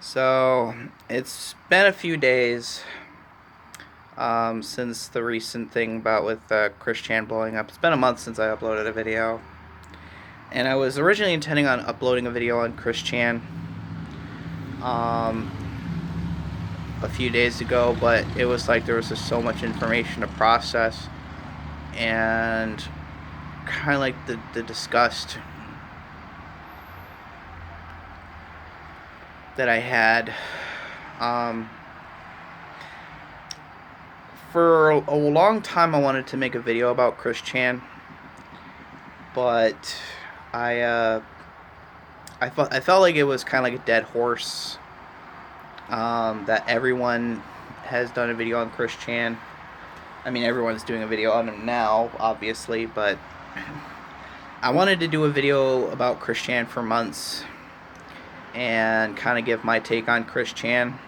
So it's been a few days since the recent thing about with Chris Chan blowing up. It's been a month since I uploaded a video, and I was originally intending on uploading a video on Chris Chan um, a few days ago, but it was like there was just so much information to process, and kind of like the disgust that I had. Um, for a long time, I wanted to make a video about Chris Chan, but I uh, I felt like it was kind of like a dead horse. That everyone has done a video on Chris Chan. I mean, everyone's doing a video on him now, obviously, but I wanted to do a video about Chris Chan for months and kind of give my take on Chris Chan.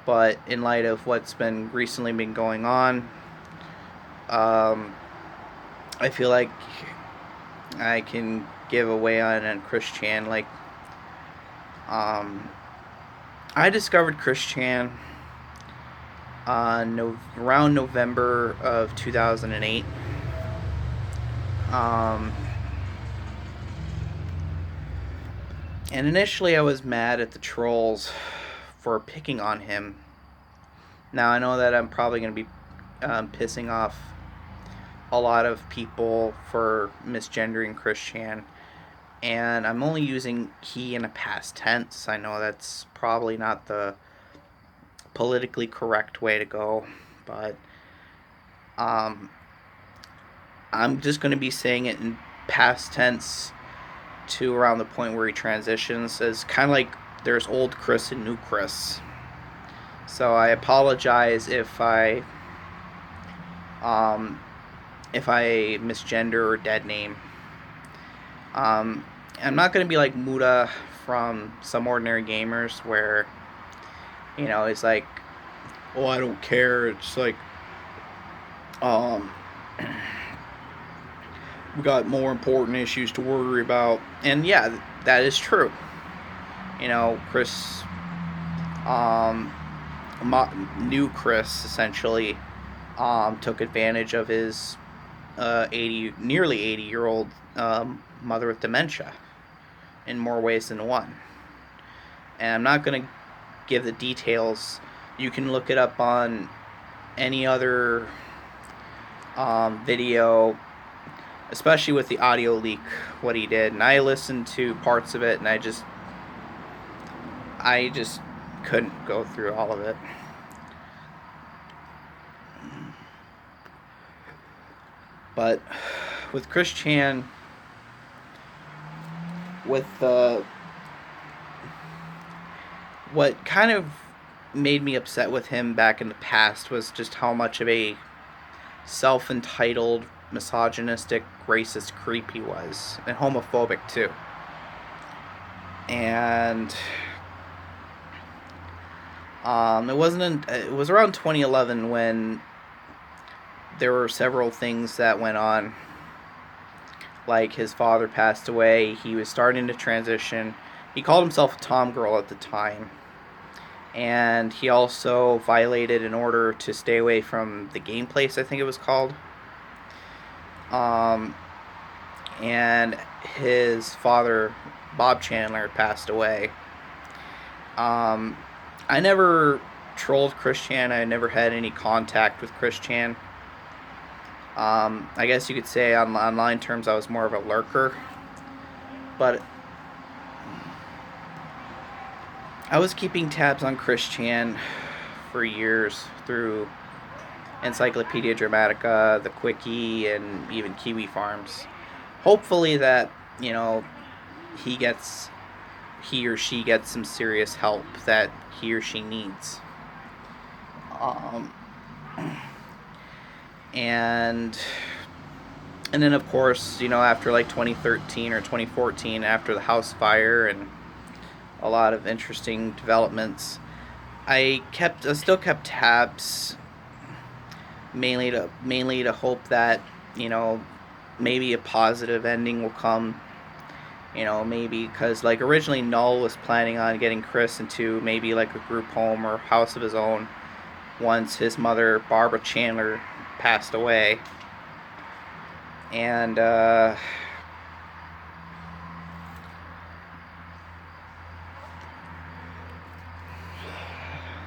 But in light of what's been recently been going on, I feel like I can give away on Chris Chan. Um, I discovered Chris Chan around November of 2008. And initially I was mad at the trolls for picking on him. Now I know that I'm probably going to be pissing off a lot of people for misgendering Chris Chan, and I'm only using he in a past tense. I know that's probably not the politically correct way to go, but um, I'm just going to be saying it in past tense to around the point where he transitions, as kind of like there's old Chris and new Chris. So I apologize if I misgender or dead name. I'm not going to be like Muda from Some Ordinary Gamers, where, it's like, oh, I don't care. It's like, um, we got more important issues to worry about. And yeah, that is true. Chris, new Chris, essentially, took advantage of his nearly 80-year-old mother with dementia in more ways than one. And I'm not going to give the details. You can look it up on any other video, especially with the audio leak, what he did. And I listened to parts of it, and I just couldn't go through all of it. But with Chris Chan, what kind of made me upset with him back in the past was just how much of a self-entitled, misogynistic, racist creep he was, and homophobic too. And it was around 2011 when there were several things that went on. Like, his father passed away, he was starting to transition. He called himself a tom girl at the time. And he also violated an order to stay away from the game place, I think it was called. And his father, Bob Chandler, passed away. I never trolled Chris Chan. I never had any contact with Chris Chan. I guess you could say on online terms I was more of a lurker. But I was keeping tabs on Chris Chan for years through Encyclopedia Dramatica, the Quickie, and even Kiwi Farms. Hopefully that, he or she gets some serious help that he or she needs. And then, of course, after like 2013 or 2014, after the house fire and a lot of interesting developments, I still kept tabs, mainly to hope that, maybe a positive ending will come You know, maybe because like originally Null was planning on getting Chris into maybe like a group home or house of his own once his mother, Barbara Chandler, passed away. And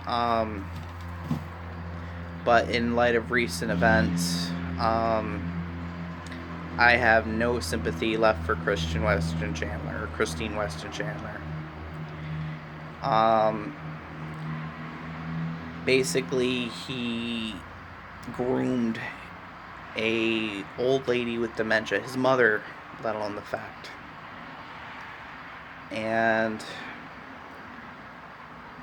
um, but in light of recent events, I have no sympathy left for Christine Weston Chandler. Um, Basically, he groomed a old lady with dementia, his mother, let alone the fact. And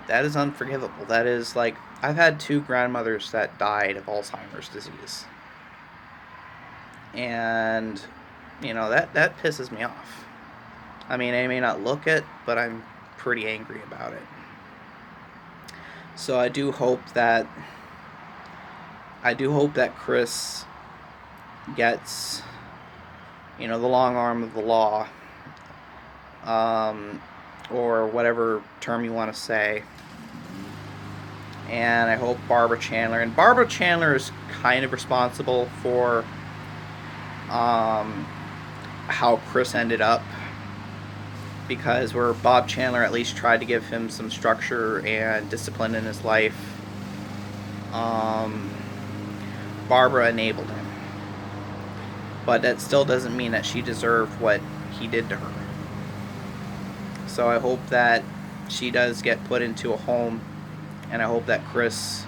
that is unforgivable. That is like, I've had 2 grandmothers that died of Alzheimer's disease. And, you know, that pisses me off. I mean, I may not look it, but I'm pretty angry about it. So I do hope that Chris gets, you know, the long arm of the law, or whatever term you want to say. And I hope Barbara Chandler is kind of responsible for how Chris ended up, because where Bob Chandler at least tried to give him some structure and discipline in his life, Barbara enabled him. But that still doesn't mean that she deserved what he did to her. So I hope that she does get put into a home, and I hope that Chris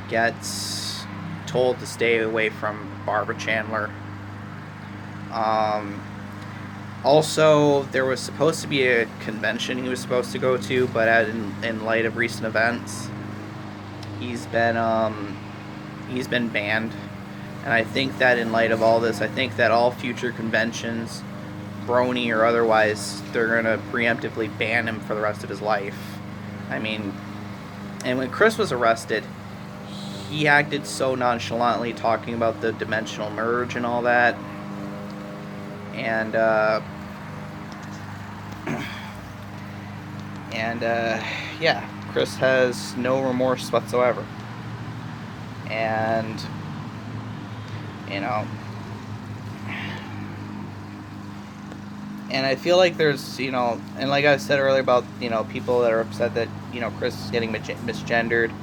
gets told to stay away from Barbara Chandler. Also, there was supposed to be a convention he was supposed to go to, but in light of recent events, he's been banned. And I think that in light of all this, I think that all future conventions, brony or otherwise, they're going to preemptively ban him for the rest of his life. I mean, and when Chris was arrested, he acted so nonchalantly, talking about the dimensional merge and all that. And yeah, Chris has no remorse whatsoever. And, you know, and I feel like there's, you know, and like I said earlier about, you know, people that are upset that, you know, Chris is getting misgendered,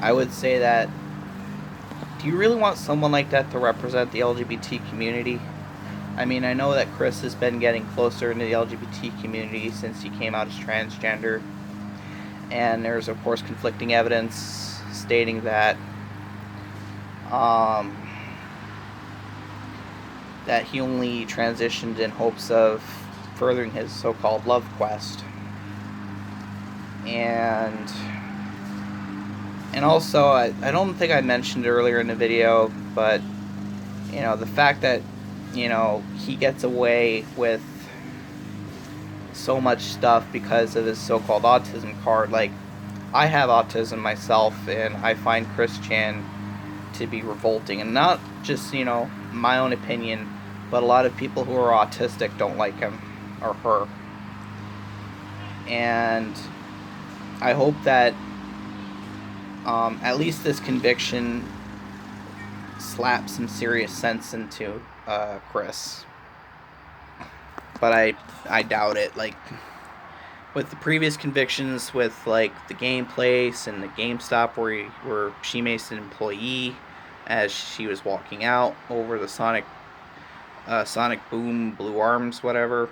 I would say that, do you really want someone like that to represent the LGBT community? I mean, I know that Chris has been getting closer into the LGBT community since he came out as transgender. And there's, of course, conflicting evidence stating that that he only transitioned in hopes of furthering his so-called love quest. And also, I don't think I mentioned it earlier in the video, but, you know, the fact that, you know, he gets away with so much stuff because of his so-called autism card. Like, I have autism myself, and I find Chris Chan to be revolting. And not just, you know, my own opinion, but a lot of people who are autistic don't like him or her. And I hope that at least this conviction slaps some serious sense into Chris. But I doubt it. Like, with the previous convictions, with like the game place and the GameStop where she maced an employee as she was walking out over the Sonic Boom Blue Arms, whatever.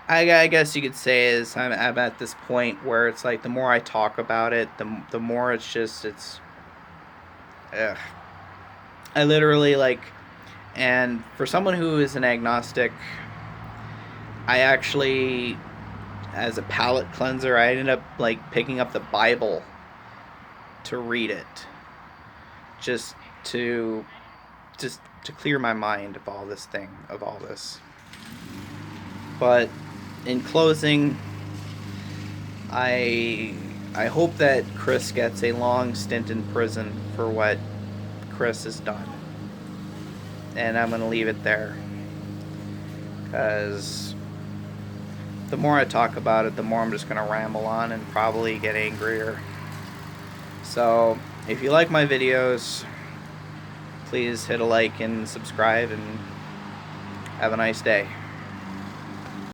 I guess you could say is I'm at this point where it's like the more I talk about it, the more it's ugh. I literally, like, and for someone who is an agnostic, I actually, as a palate cleanser, I ended up like picking up the Bible to read it, just to clear my mind of all this. But in closing, I I hope that Chris gets a long stint in prison for what Chris has done. And I'm going to leave it there. Because the more I talk about it, the more I'm just going to ramble on and probably get angrier. So, if you like my videos, please hit a like and subscribe, and have a nice day.